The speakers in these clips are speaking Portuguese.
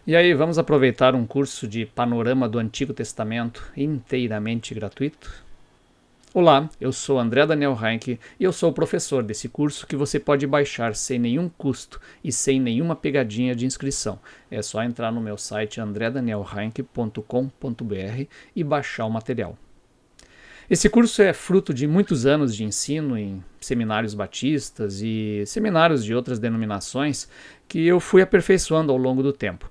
E aí, vamos aproveitar um curso de Panorama do Antigo Testamento inteiramente gratuito? Olá, eu sou André Daniel Heinck e eu sou o professor desse curso que você pode baixar sem nenhum custo e sem nenhuma pegadinha de inscrição. É só entrar no meu site andredanielheinck.com.br e baixar o material. Esse curso é fruto de muitos anos de ensino em seminários batistas e seminários de outras denominações que eu fui aperfeiçoando ao longo do tempo.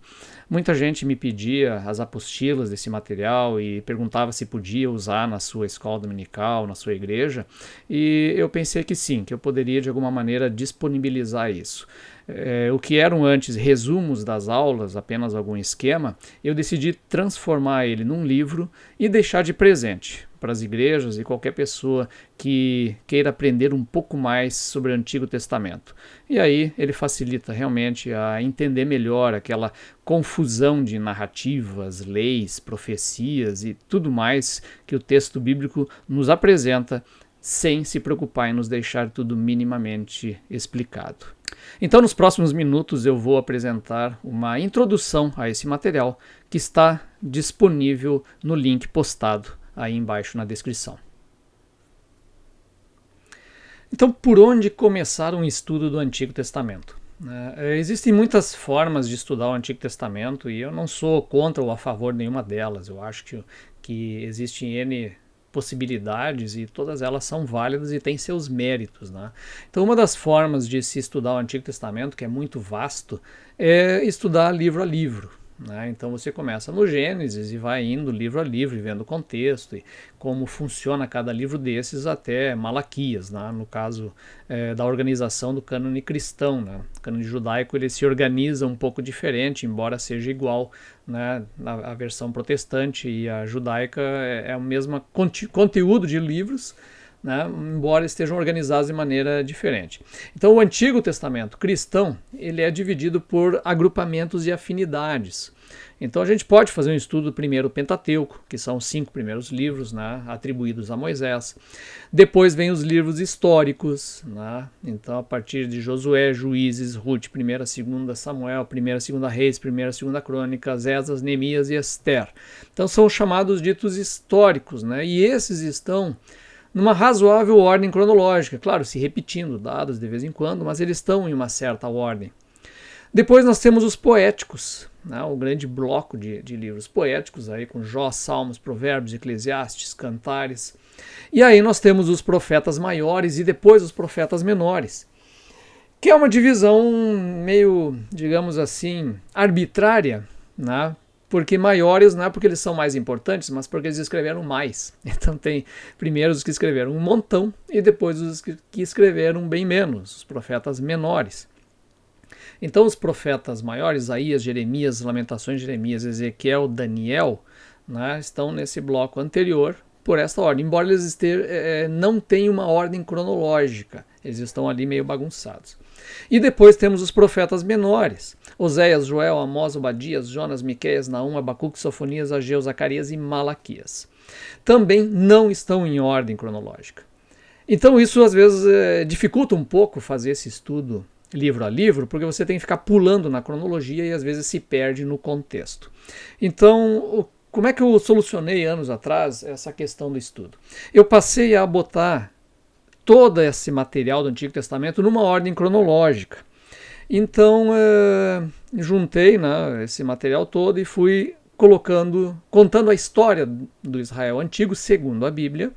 Muita gente me pedia as apostilas desse material e perguntava se podia usar na sua escola dominical, na sua igreja, e eu pensei que sim, que eu poderia de alguma maneira disponibilizar isso. O que eram antes resumos das aulas, apenas algum esquema, eu decidi transformar ele num livro e deixar de presente para as igrejas e qualquer pessoa que queira aprender um pouco mais sobre o Antigo Testamento. E aí ele facilita realmente a entender melhor aquela confusão de narrativas, leis, profecias e tudo mais que o texto bíblico nos apresenta, sem se preocupar em nos deixar tudo minimamente explicado. Então, nos próximos minutos, eu vou apresentar uma introdução a esse material que está disponível no link postado aí embaixo na descrição. Então, por onde começar um estudo do Antigo Testamento? Existem muitas formas de estudar o Antigo Testamento e eu não sou contra ou a favor de nenhuma delas. Eu acho que existem N possibilidades e todas elas são válidas e têm seus méritos, né? Então, uma das formas de se estudar o Antigo Testamento, que é muito vasto, é estudar livro a livro. Então você começa no Gênesis e vai indo livro a livro, vendo o contexto e como funciona cada livro desses até Malaquias, no caso da organização do cânone cristão. O cânone judaico ele se organiza um pouco diferente, embora seja igual. A versão protestante e a judaica é o mesmo conteúdo de livros, embora estejam organizados de maneira diferente. Então, o Antigo Testamento cristão ele é dividido por agrupamentos e afinidades. Então, a gente pode fazer um estudo do primeiro Pentateuco, que são os 5 primeiros livros atribuídos a Moisés. Depois vem os livros históricos. Então, a partir de Josué, Juízes, Ruth, 1ª, 2ª Samuel, 1ª, 2ª Reis, 1ª, 2ª Crônicas, Esdras, Neemias e Esther. Então, são os chamados ditos históricos. E esses estão numa razoável ordem cronológica, claro, se repetindo dados de vez em quando, mas eles estão em uma certa ordem. Depois nós temos os poéticos, o grande bloco de livros poéticos, aí com Jó, Salmos, Provérbios, Eclesiastes, Cantares. E aí nós temos os profetas maiores e depois os profetas menores, que é uma divisão meio, digamos assim, arbitrária, porque maiores não é porque eles são mais importantes, mas porque eles escreveram mais. Então tem primeiro os que escreveram um montão e depois os que escreveram bem menos, os profetas menores. Então os profetas maiores, Isaías, Jeremias, Lamentações de Jeremias, Ezequiel, Daniel, estão nesse bloco anterior por esta ordem, embora eles não tenham uma ordem cronológica, eles estão ali meio bagunçados. E depois temos os profetas menores, Oséias, Joel, Amós, Obadias, Jonas, Miqueias, Naum, Abacuque, Sofonias, Ageu, Zacarias e Malaquias. Também não estão em ordem cronológica. Então isso às vezes dificulta um pouco fazer esse estudo livro a livro, porque você tem que ficar pulando na cronologia e às vezes se perde no contexto. Então, como é que eu solucionei anos atrás essa questão do estudo? Eu passei a botar todo esse material do Antigo Testamento numa ordem cronológica. Então, juntei esse material todo e fui contando a história do Israel antigo, segundo a Bíblia,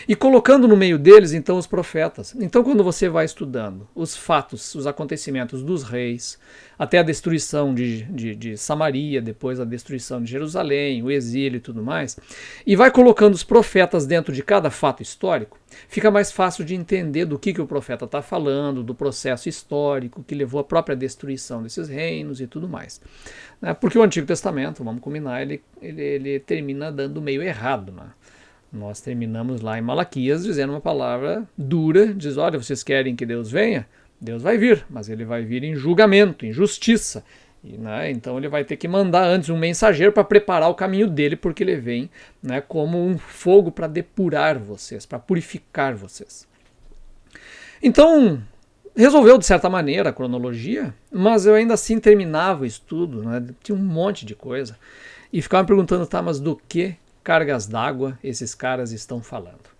e colocando no meio deles, então, os profetas. Então, quando você vai estudando os fatos, os acontecimentos dos reis, até a destruição de Samaria, depois a destruição de Jerusalém, o exílio e tudo mais, e vai colocando os profetas dentro de cada fato histórico, fica mais fácil de entender do que o profeta está falando, do processo histórico que levou à própria destruição desses reinos e tudo mais. Porque o Antigo Testamento, vamos combinar, ele termina dando meio errado, Nós terminamos lá em Malaquias dizendo uma palavra dura, diz, olha, vocês querem que Deus venha? Deus vai vir, mas ele vai vir em julgamento, em justiça. Então ele vai ter que mandar antes um mensageiro para preparar o caminho dele, porque ele vem como um fogo para depurar vocês, para purificar vocês. Então, resolveu, de certa maneira, a cronologia, mas eu ainda assim terminava o estudo, né? Tinha um monte de coisa, e ficava me perguntando, tá, mas do que cargas d'água esses caras estão falando?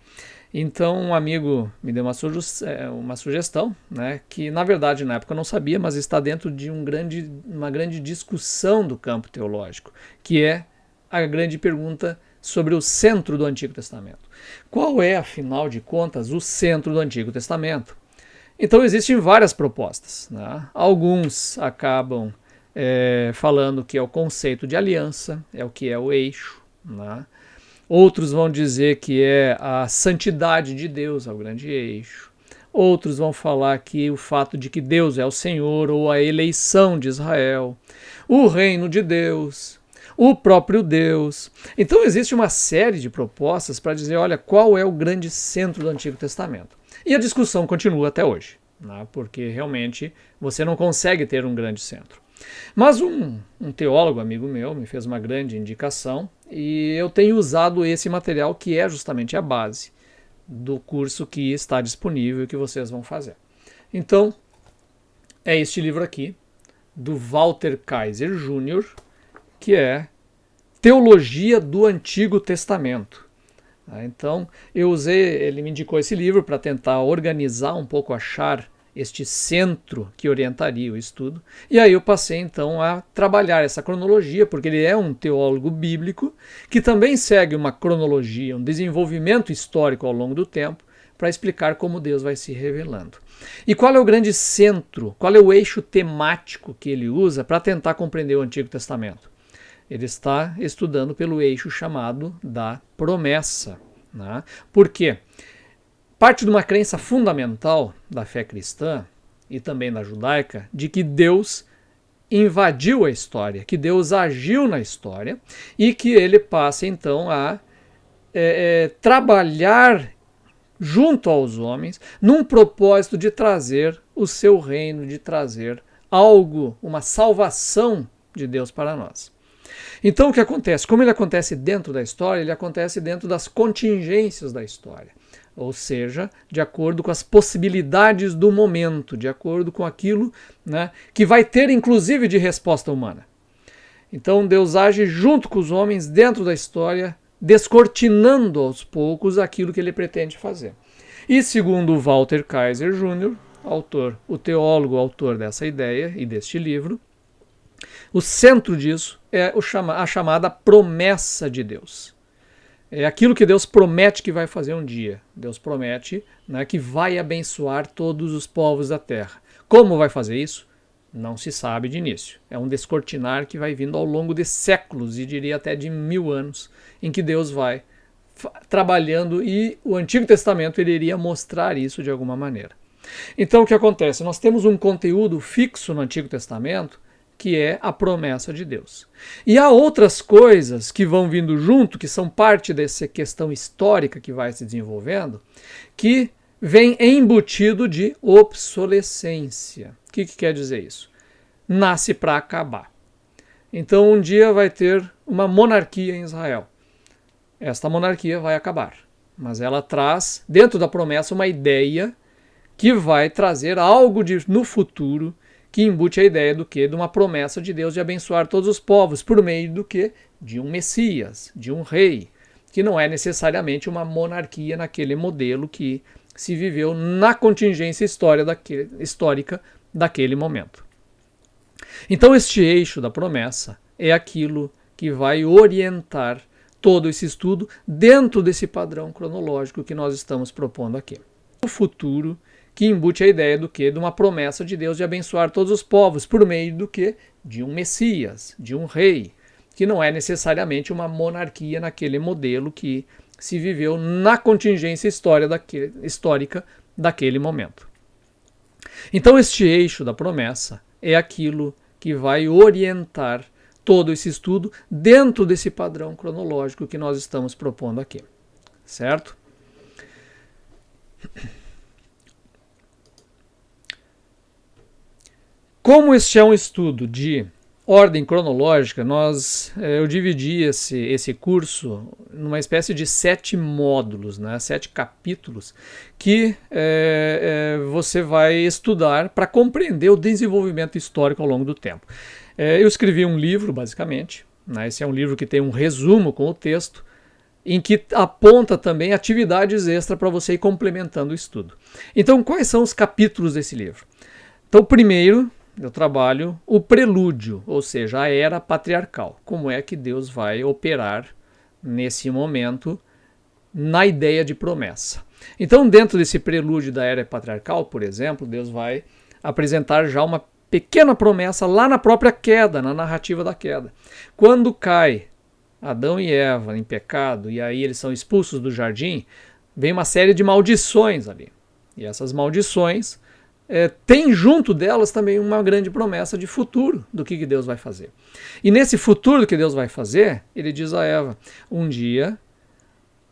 Então um amigo me deu uma sugestão, né, que na verdade na época eu não sabia, mas está dentro de uma grande discussão do campo teológico, que é a grande pergunta sobre o centro do Antigo Testamento. Qual é, afinal de contas, o centro do Antigo Testamento? Então existem várias propostas, né? Alguns acabam falando que é o conceito de aliança, é o que é o eixo, né? Outros vão dizer que é a santidade de Deus, é o grande eixo. Outros vão falar que o fato de que Deus é o Senhor ou a eleição de Israel, o reino de Deus, o próprio Deus. Então existe uma série de propostas para dizer, olha, qual é o grande centro do Antigo Testamento. E a discussão continua até hoje, né? Porque realmente você não consegue ter um grande centro. Mas um teólogo amigo meu me fez uma grande indicação e eu tenho usado esse material, que é justamente a base do curso que está disponível e que vocês vão fazer. Então, é este livro aqui, do Walter Kaiser Jr., que é Teologia do Antigo Testamento. Então, ele me indicou esse livro para tentar organizar um pouco, achar este centro que orientaria o estudo. E aí eu passei então a trabalhar essa cronologia, porque ele é um teólogo bíblico que também segue uma cronologia, um desenvolvimento histórico ao longo do tempo, para explicar como Deus vai se revelando. E qual é o grande centro, qual é o eixo temático que ele usa para tentar compreender o Antigo Testamento? Ele está estudando pelo eixo chamado da promessa, né? Por quê? Parte de uma crença fundamental da fé cristã e também da judaica de que Deus invadiu a história, que Deus agiu na história e que ele passa então a trabalhar junto aos homens num propósito de trazer o seu reino, de trazer algo, uma salvação de Deus para nós. Então o que acontece? Como ele acontece dentro da história, ele acontece dentro das contingências da história. Ou seja, de acordo com as possibilidades do momento, de acordo com aquilo, né, que vai ter inclusive de resposta humana. Então Deus age junto com os homens dentro da história, descortinando aos poucos aquilo que ele pretende fazer. E segundo Walter Kaiser Jr., o teólogo autor dessa ideia e deste livro, o centro disso é a chamada promessa de Deus. É aquilo que Deus promete que vai fazer um dia. Deus promete, né, que vai abençoar todos os povos da terra. Como vai fazer isso? Não se sabe de início. É um descortinar que vai vindo ao longo de séculos, e diria até de 1000 anos, em que Deus vai trabalhando, e o Antigo Testamento ele iria mostrar isso de alguma maneira. Então o que acontece? Nós temos um conteúdo fixo no Antigo Testamento, que é a promessa de Deus. E há outras coisas que vão vindo junto, que são parte dessa questão histórica que vai se desenvolvendo, que vem embutido de obsolescência. O que quer dizer isso? Nasce para acabar. Então um dia vai ter uma monarquia em Israel. Esta monarquia vai acabar, mas ela traz, dentro da promessa, uma ideia que vai trazer algo no futuro, que embute a ideia do quê? De uma promessa de Deus de abençoar todos os povos, por meio do quê? De um Messias, de um rei, que não é necessariamente uma monarquia naquele modelo que se viveu na contingência histórica daquele momento. Então este eixo da promessa é aquilo que vai orientar todo esse estudo dentro desse padrão cronológico que nós estamos propondo aqui. O futuro, que embute a ideia do quê? De uma promessa de Deus de abençoar todos os povos, por meio do quê? De um Messias, de um rei, que não é necessariamente uma monarquia naquele modelo que se viveu na contingência histórica daquele momento. Então este eixo da promessa é aquilo que vai orientar todo esse estudo dentro desse padrão cronológico que nós estamos propondo aqui. Certo? Como este é um estudo de ordem cronológica, eu dividi esse curso numa espécie de 7 módulos, né, 7 capítulos, que você vai estudar para compreender o desenvolvimento histórico ao longo do tempo. Eu escrevi um livro, basicamente, né, esse é um livro que tem um resumo com o texto, em que aponta também atividades extras para você ir complementando o estudo. Então, quais são os capítulos desse livro? Então, primeiro, eu trabalho o prelúdio, ou seja, a era patriarcal. Como é que Deus vai operar nesse momento na ideia de promessa. Então, dentro desse prelúdio da era patriarcal, por exemplo, Deus vai apresentar já uma pequena promessa lá na própria queda, na narrativa da queda. Quando cai Adão e Eva em pecado, e aí eles são expulsos do jardim, vem uma série de maldições ali. E essas maldições tem junto delas também uma grande promessa de futuro do que Deus vai fazer. E nesse futuro que Deus vai fazer, ele diz a Eva, um dia,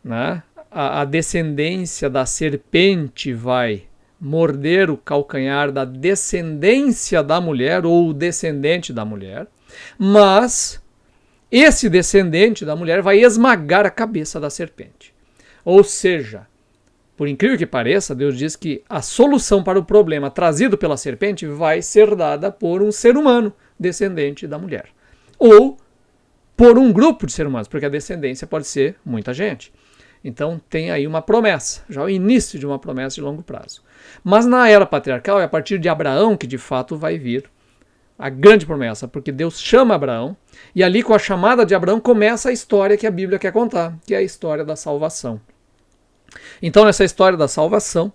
né, a descendência da serpente vai morder o calcanhar da descendência da mulher, ou o descendente da mulher, mas esse descendente da mulher vai esmagar a cabeça da serpente. Ou seja, por incrível que pareça, Deus diz que a solução para o problema trazido pela serpente vai ser dada por um ser humano descendente da mulher. Ou por um grupo de seres humanos, porque a descendência pode ser muita gente. Então tem aí uma promessa, já o início de uma promessa de longo prazo. Mas na era patriarcal é a partir de Abraão que de fato vai vir a grande promessa, porque Deus chama Abraão, e ali com a chamada de Abraão começa a história que a Bíblia quer contar, que é a história da salvação. Então nessa história da salvação,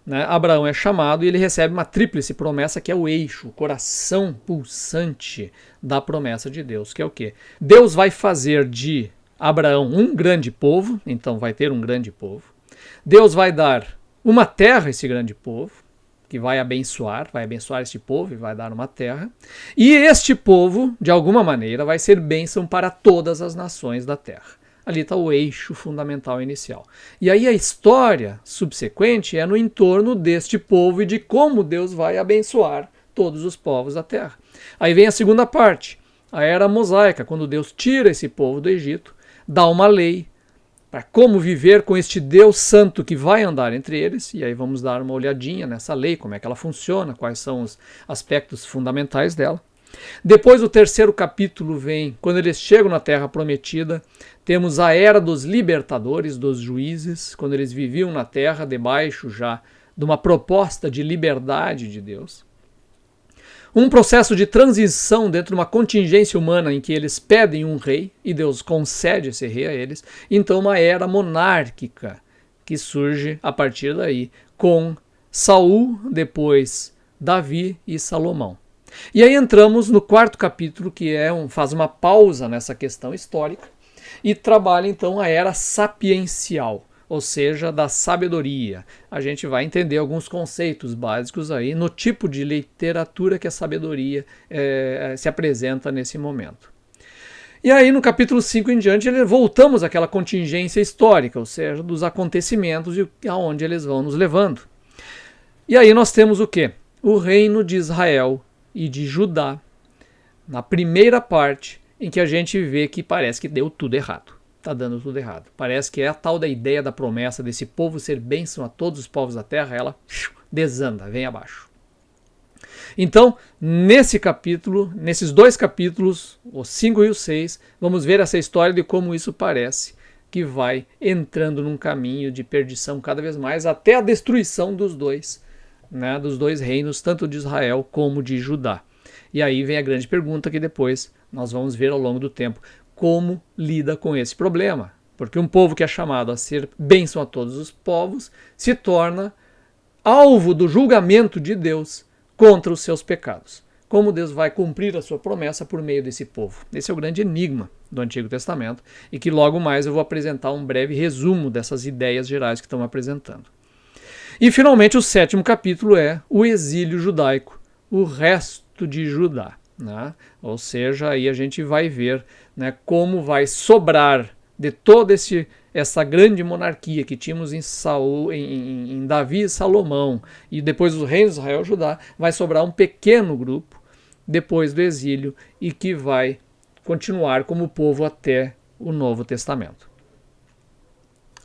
né, Abraão é chamado e ele recebe uma tríplice promessa que é o eixo, o coração pulsante da promessa de Deus, que é o quê? Deus vai fazer de Abraão um grande povo, então vai ter um grande povo. Deus vai dar uma terra a esse grande povo, que vai abençoar este povo e vai dar uma terra. E este povo, de alguma maneira, vai ser bênção para todas as nações da terra. Ali está o eixo fundamental inicial. E aí a história subsequente é no entorno deste povo e de como Deus vai abençoar todos os povos da terra. Aí vem a segunda parte, a era mosaica, quando Deus tira esse povo do Egito, dá uma lei para como viver com este Deus santo que vai andar entre eles, e aí vamos dar uma olhadinha nessa lei, como é que ela funciona, quais são os aspectos fundamentais dela. Depois o terceiro capítulo vem, quando eles chegam na Terra Prometida, temos a era dos libertadores, dos juízes, quando eles viviam na Terra debaixo já de uma proposta de liberdade de Deus. Um processo de transição dentro de uma contingência humana em que eles pedem um rei e Deus concede esse rei a eles. Então uma era monárquica que surge a partir daí com Saul, depois Davi e Salomão. E aí entramos no quarto capítulo, que faz uma pausa nessa questão histórica e trabalha então a era sapiencial, ou seja, da sabedoria. A gente vai entender alguns conceitos básicos aí no tipo de literatura que a sabedoria se apresenta nesse momento. E aí no capítulo 5 em diante voltamos àquela contingência histórica, ou seja, dos acontecimentos e aonde eles vão nos levando. E aí nós temos o quê? O reino de Israel e de Judá, na primeira parte, em que a gente vê que parece que deu tudo errado. Está dando tudo errado. Parece que é a tal da ideia da promessa desse povo ser bênção a todos os povos da terra, ela desanda, vem abaixo. Então, nesses dois capítulos, o 5 e o 6, vamos ver essa história de como isso parece que vai entrando num caminho de perdição cada vez mais, até a destruição dos dois reinos, tanto de Israel como de Judá. E aí vem a grande pergunta que depois nós vamos ver ao longo do tempo. Como lida com esse problema? Porque um povo que é chamado a ser bênção a todos os povos se torna alvo do julgamento de Deus contra os seus pecados. Como Deus vai cumprir a sua promessa por meio desse povo? Esse é o grande enigma do Antigo Testamento e que logo mais eu vou apresentar um breve resumo dessas ideias gerais que estão apresentando. E finalmente o sétimo capítulo é o exílio judaico, o resto de Judá. Né? Ou seja, aí a gente vai ver, né, como vai sobrar de toda essa grande monarquia que tínhamos em Saul, em Davi e Salomão, e depois os reinos de Israel e Judá, vai sobrar um pequeno grupo depois do exílio e que vai continuar como povo até o Novo Testamento.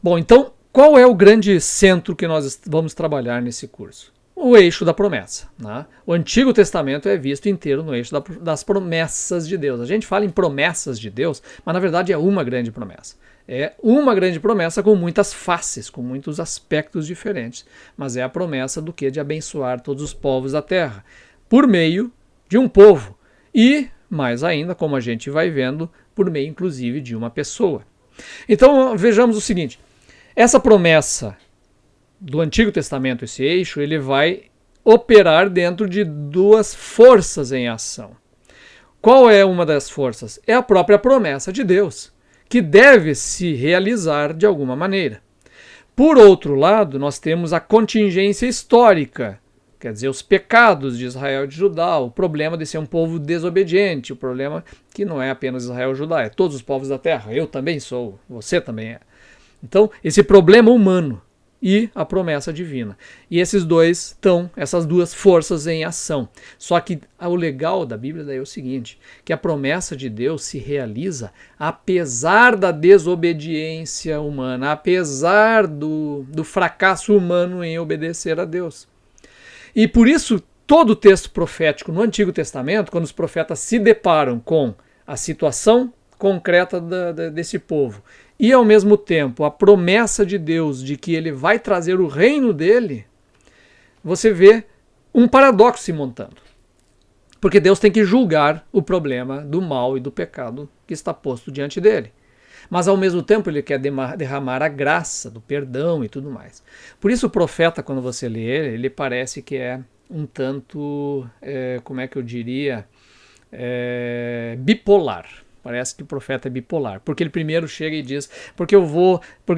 Bom, então, qual é o grande centro que nós vamos trabalhar nesse curso? O eixo da promessa. Né? O Antigo Testamento é visto inteiro no eixo das promessas de Deus. A gente fala em promessas de Deus, mas na verdade é uma grande promessa. É uma grande promessa com muitas faces, com muitos aspectos diferentes. Mas é a promessa do que? De abençoar todos os povos da terra, por meio de um povo. E, mais ainda, como a gente vai vendo, por meio inclusive de uma pessoa. Então vejamos o seguinte, essa promessa do Antigo Testamento, esse eixo, ele vai operar dentro de duas forças em ação. Qual é uma das forças? É a própria promessa de Deus, que deve se realizar de alguma maneira. Por outro lado, nós temos a contingência histórica, quer dizer, os pecados de Israel e de Judá, o problema de ser um povo desobediente, o problema que não é apenas Israel e Judá, é todos os povos da terra, eu também sou, você também é. Então, esse problema humano e a promessa divina. E essas duas forças em ação. Só que o legal da Bíblia daí é o seguinte, que a promessa de Deus se realiza apesar da desobediência humana, apesar do fracasso humano em obedecer a Deus. E por isso, todo o texto profético no Antigo Testamento, quando os profetas se deparam com a situação concreta desse povo, e ao mesmo tempo a promessa de Deus de que ele vai trazer o reino dele, você vê um paradoxo se montando. Porque Deus tem que julgar o problema do mal e do pecado que está posto diante dele. Mas ao mesmo tempo ele quer derramar a graça do perdão e tudo mais. Por isso o profeta, quando você lê ele parece que é um tanto, como é que eu diria, bipolar. Parece que o profeta é bipolar, porque ele primeiro chega e diz, porque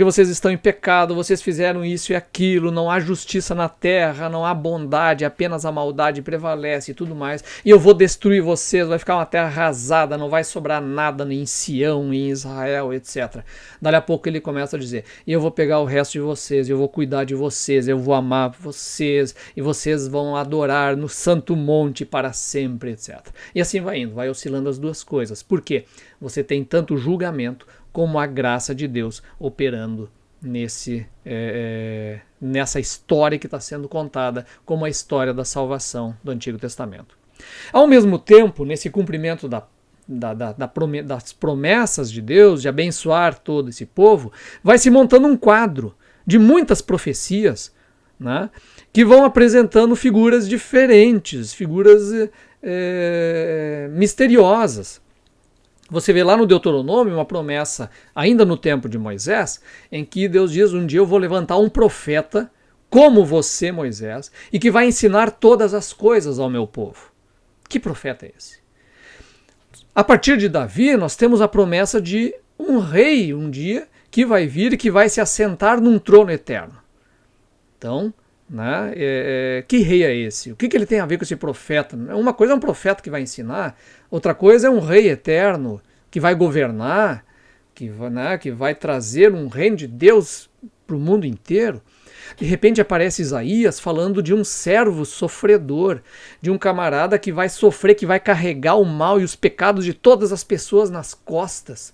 vocês estão em pecado, vocês fizeram isso e aquilo, não há justiça na terra, não há bondade, apenas a maldade prevalece e tudo mais, e eu vou destruir vocês, vai ficar uma terra arrasada, não vai sobrar nada em Sião, em Israel, etc. Dali a pouco ele começa a dizer, e eu vou pegar o resto de vocês, eu vou cuidar de vocês, eu vou amar vocês, e vocês vão adorar no santo monte para sempre, etc. E assim vai indo, vai oscilando as duas coisas. Por quê? Você tem tanto o julgamento como a graça de Deus operando nessa história que está sendo contada como a história da salvação do Antigo Testamento. Ao mesmo tempo, nesse cumprimento das promessas de Deus de abençoar todo esse povo, vai se montando um quadro de muitas profecias, né, que vão apresentando figuras diferentes, figuras misteriosas. Você vê lá no Deuteronômio uma promessa, ainda no tempo de Moisés, em que Deus diz, um dia eu vou levantar um profeta como você, Moisés, e que vai ensinar todas as coisas ao meu povo. Que profeta é esse? A partir de Davi, nós temos a promessa de um rei um dia que vai vir e que vai se assentar num trono eterno. Então, né, que rei é esse? O que ele tem a ver com esse profeta? Uma coisa é um profeta que vai ensinar, outra coisa é um rei eterno que vai governar, que vai trazer um reino de Deus para o mundo inteiro. De repente aparece Isaías falando de um servo sofredor, de um camarada que vai sofrer, que vai carregar o mal e os pecados de todas as pessoas nas costas,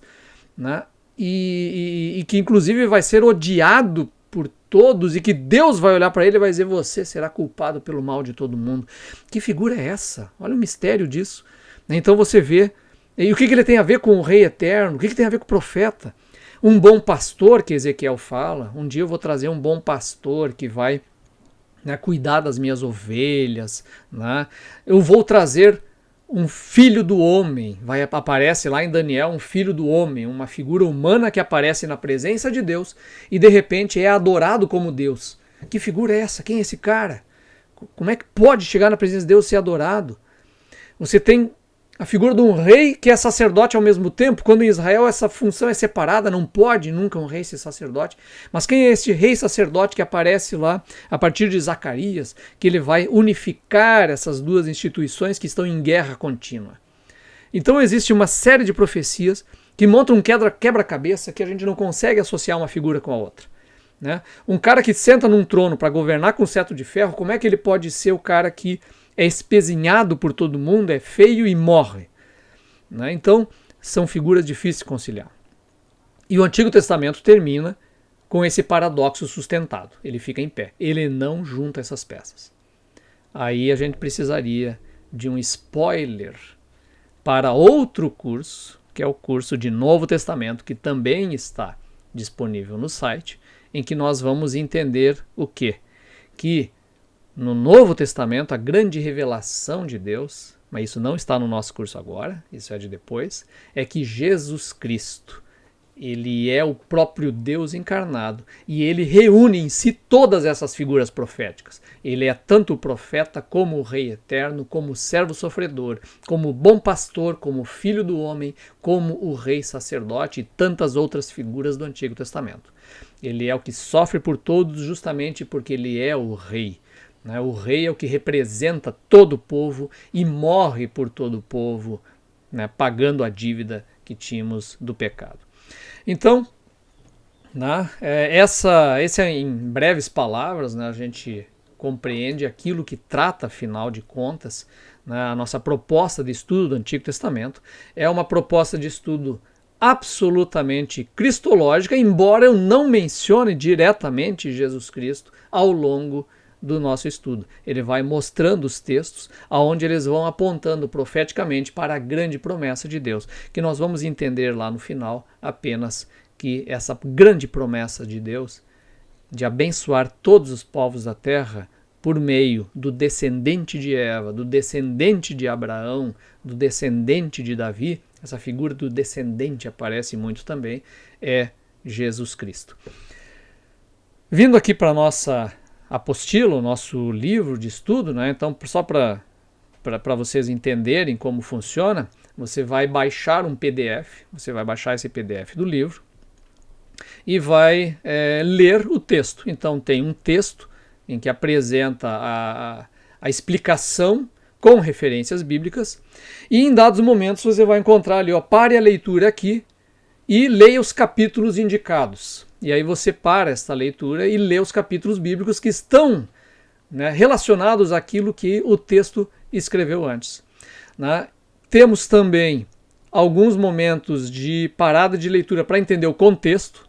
né? E que inclusive vai ser odiado por todos, e que Deus vai olhar para ele e vai dizer, você será culpado pelo mal de todo mundo. Que figura é essa? Olha o mistério disso. Então você vê, e o que ele tem a ver com o rei eterno? O que tem a ver com o profeta? Um bom pastor, que Ezequiel fala, um dia eu vou trazer um bom pastor que vai, né, cuidar das minhas ovelhas, né? Eu vou trazer um filho do homem, aparece lá em Daniel um filho do homem, uma figura humana que aparece na presença de Deus e de repente é adorado como Deus. Que figura é essa? Quem é esse cara? Como é que pode chegar na presença de Deus e ser adorado? Você tem a figura de um rei que é sacerdote ao mesmo tempo. Quando em Israel essa função é separada, não pode nunca um rei ser sacerdote. Mas quem é esse rei sacerdote que aparece lá a partir de Zacarias, que ele vai unificar essas duas instituições que estão em guerra contínua? Então existe uma série de profecias que montam um quebra-cabeça que a gente não consegue associar uma figura com a outra, né? Um cara que senta num trono para governar com cetro de ferro, como é que ele pode ser o cara que é espezinhado por todo mundo, é feio e morre. Né? Então, são figuras difíceis de conciliar. E o Antigo Testamento termina com esse paradoxo sustentado. Ele fica em pé. Ele não junta essas peças. Aí a gente precisaria de um spoiler para outro curso, que é o curso de Novo Testamento, que também está disponível no site, em que nós vamos entender o quê? Que no Novo Testamento a grande revelação de Deus, mas isso não está no nosso curso agora, isso é de depois, é que Jesus Cristo, ele é o próprio Deus encarnado e ele reúne em si todas essas figuras proféticas. Ele é tanto o profeta como o rei eterno, como o servo sofredor, como o bom pastor, como o filho do homem, como o rei sacerdote e tantas outras figuras do Antigo Testamento. Ele é o que sofre por todos justamente porque ele é o rei. O rei é o que representa todo o povo e morre por todo o povo, pagando a dívida que tínhamos do pecado. Então, em breves palavras, a gente compreende aquilo que trata, afinal de contas, a nossa proposta de estudo do Antigo Testamento. É uma proposta de estudo absolutamente cristológica, embora eu não mencione diretamente Jesus Cristo ao longo do nosso estudo. Ele vai mostrando os textos aonde eles vão apontando profeticamente para a grande promessa de Deus, que nós vamos entender lá no final apenas que essa grande promessa de Deus de abençoar todos os povos da terra por meio do descendente de Eva, do descendente de Abraão, do descendente de Davi, essa figura do descendente aparece muito também, é Jesus Cristo. Vindo aqui para a nossa apostila, o nosso livro de estudo, então só para vocês entenderem como funciona, você vai baixar um PDF, você vai baixar esse PDF do livro e vai ler o texto. Então tem um texto em que apresenta a explicação com referências bíblicas e em dados momentos você vai encontrar ali, pare a leitura aqui e leia os capítulos indicados. E aí você para esta leitura e lê os capítulos bíblicos que estão relacionados àquilo que o texto escreveu antes. Temos também alguns momentos de parada de leitura para entender o contexto.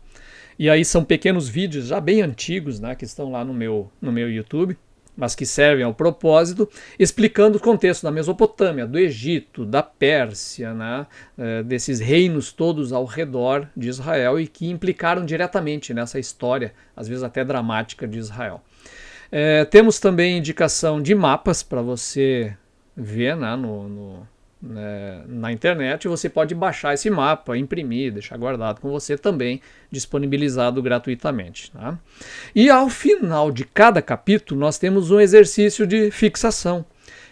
E aí são pequenos vídeos já bem antigos, que estão lá no meu YouTube, mas que servem ao propósito, explicando o contexto da Mesopotâmia, do Egito, da Pérsia, desses reinos todos ao redor de Israel e que implicaram diretamente nessa história, às vezes até dramática, de Israel. Temos também indicação de mapas para você ver na internet. Você pode baixar esse mapa, imprimir, deixar guardado com você, também disponibilizado gratuitamente. E ao final de cada capítulo nós temos um exercício de fixação,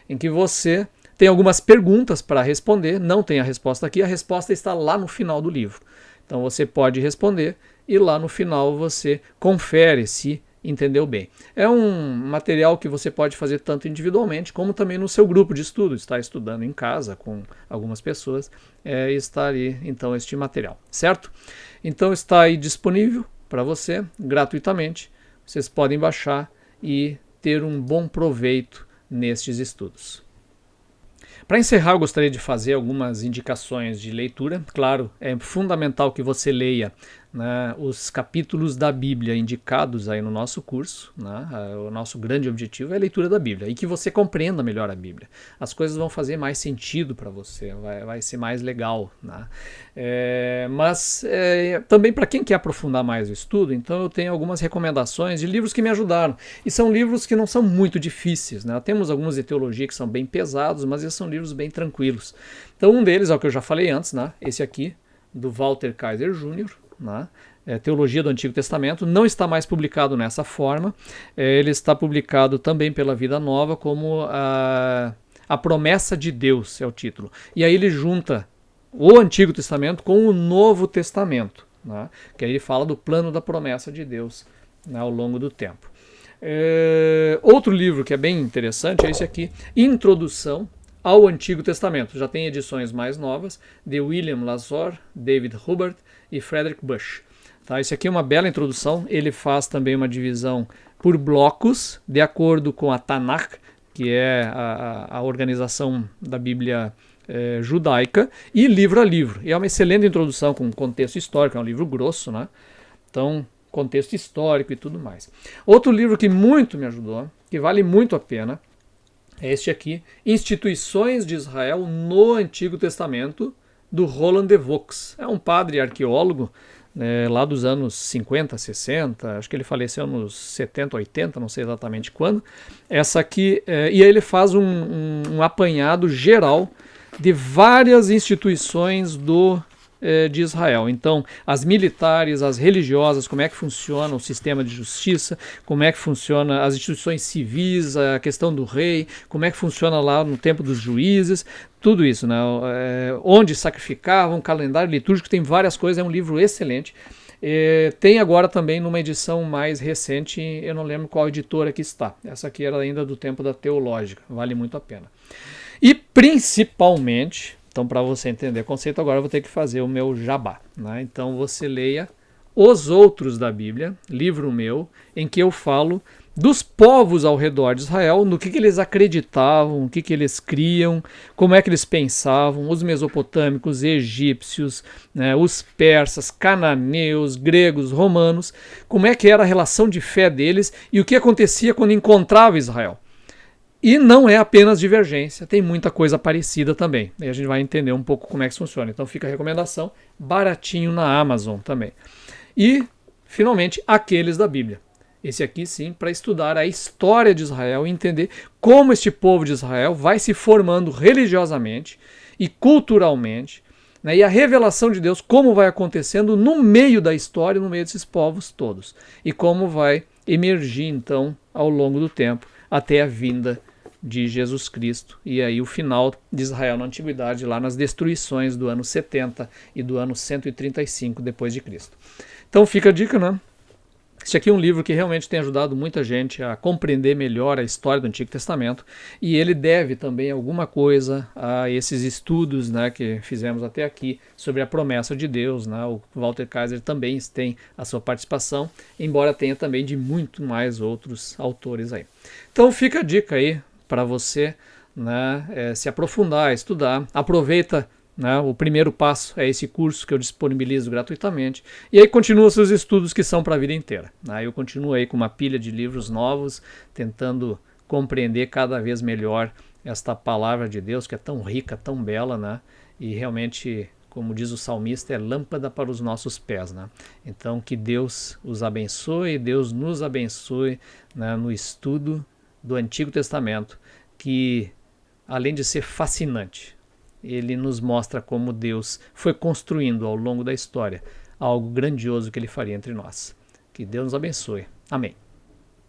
em que você tem algumas perguntas para responder. Não tem a resposta aqui, a resposta está lá no final do livro. Então você pode responder e lá no final você confere se entendeu bem. É um material que você pode fazer tanto individualmente como também no seu grupo de estudo, está estudando em casa com algumas pessoas, está aí então este material, certo? Então está aí disponível para você gratuitamente, vocês podem baixar e ter um bom proveito nestes estudos. Para encerrar, eu gostaria de fazer algumas indicações de leitura. Claro, é fundamental que você leia os capítulos da Bíblia indicados aí no nosso curso. O nosso grande objetivo é a leitura da Bíblia e que você compreenda melhor a Bíblia. As coisas vão fazer mais sentido para você, vai ser mais legal. Mas também para quem quer aprofundar mais o estudo, então eu tenho algumas recomendações de livros que me ajudaram. E são livros que não são muito difíceis. Temos alguns de teologia que são bem pesados, mas eles são livros bem tranquilos. Então um deles é o que eu já falei antes, esse aqui, do Walter Kaiser Jr., Teologia do Antigo Testamento, não está mais publicado nessa forma, ele está publicado também pela Vida Nova como A Promessa de Deus, é o título. E aí ele junta o Antigo Testamento com o Novo Testamento, que aí ele fala do plano da promessa de Deus ao longo do tempo. Outro livro que é bem interessante é esse aqui, Introdução ao Antigo Testamento. Já tem edições mais novas, de William Lazor, David Hubbard e Frederick Bush. Esse aqui é uma bela introdução. Ele faz também uma divisão por blocos, de acordo com a Tanakh, que é a organização da Bíblia judaica, e livro a livro. E é uma excelente introdução com contexto histórico, é um livro grosso, né? Então, contexto histórico e tudo mais. Outro livro que muito me ajudou, que vale muito a pena, é este aqui, Instituições de Israel no Antigo Testamento, do Roland de Vaux. É um padre arqueólogo, lá dos anos 50, 60, acho que ele faleceu nos 70, 80, não sei exatamente quando. Essa aqui, e aí ele faz um apanhado geral de várias instituições de Israel. Então, as militares, as religiosas, como é que funciona o sistema de justiça, como é que funciona as instituições civis, a questão do rei, como é que funciona lá no tempo dos juízes, tudo isso, né? Onde sacrificavam, calendário litúrgico, tem várias coisas, é um livro excelente. Tem agora também numa edição mais recente, eu não lembro qual editora que está. Essa aqui era ainda do tempo da Teológica, vale muito a pena. E principalmente, então para você entender o conceito, agora eu vou ter que fazer o meu jabá, né? Então você leia Os Outros da Bíblia, livro meu, em que eu falo dos povos ao redor de Israel, no que eles acreditavam, o que eles criam, como é que eles pensavam, os mesopotâmicos, egípcios, né, os persas, cananeus, gregos, romanos, como é que era a relação de fé deles e o que acontecia quando encontrava Israel. E não é apenas divergência, tem muita coisa parecida também. E a gente vai entender um pouco como é que isso funciona. Então fica a recomendação, baratinho na Amazon também. E, finalmente, Aqueles da Bíblia. Esse aqui sim, para estudar a história de Israel e entender como este povo de Israel vai se formando religiosamente e culturalmente, né, e a revelação de Deus, como vai acontecendo no meio da história, no meio desses povos todos. E como vai emergir, então, ao longo do tempo, até a vinda de Jesus Cristo, e aí o final de Israel na Antiguidade, lá nas destruições do ano 70 e do ano 135 depois de Cristo. Então fica a dica, né? Este aqui é um livro que realmente tem ajudado muita gente a compreender melhor a história do Antigo Testamento, e ele deve também alguma coisa a esses estudos, né, que fizemos até aqui sobre a promessa de Deus, né? O Walter Kaiser também tem a sua participação, embora tenha também de muito mais outros autores aí. Então fica a dica aí para você, né, se aprofundar, estudar, aproveita, né, o primeiro passo é esse curso que eu disponibilizo gratuitamente, e aí continua seus estudos que são para a vida inteira. Né? Eu continuo aí com uma pilha de livros novos, tentando compreender cada vez melhor esta palavra de Deus, que é tão rica, tão bela, né? E realmente, como diz o salmista, é lâmpada para os nossos pés. Né? Então que Deus os abençoe, Deus nos abençoe, né, no estudo do Antigo Testamento, que além de ser fascinante, ele nos mostra como Deus foi construindo ao longo da história algo grandioso que ele faria entre nós. Que Deus nos abençoe. Amém.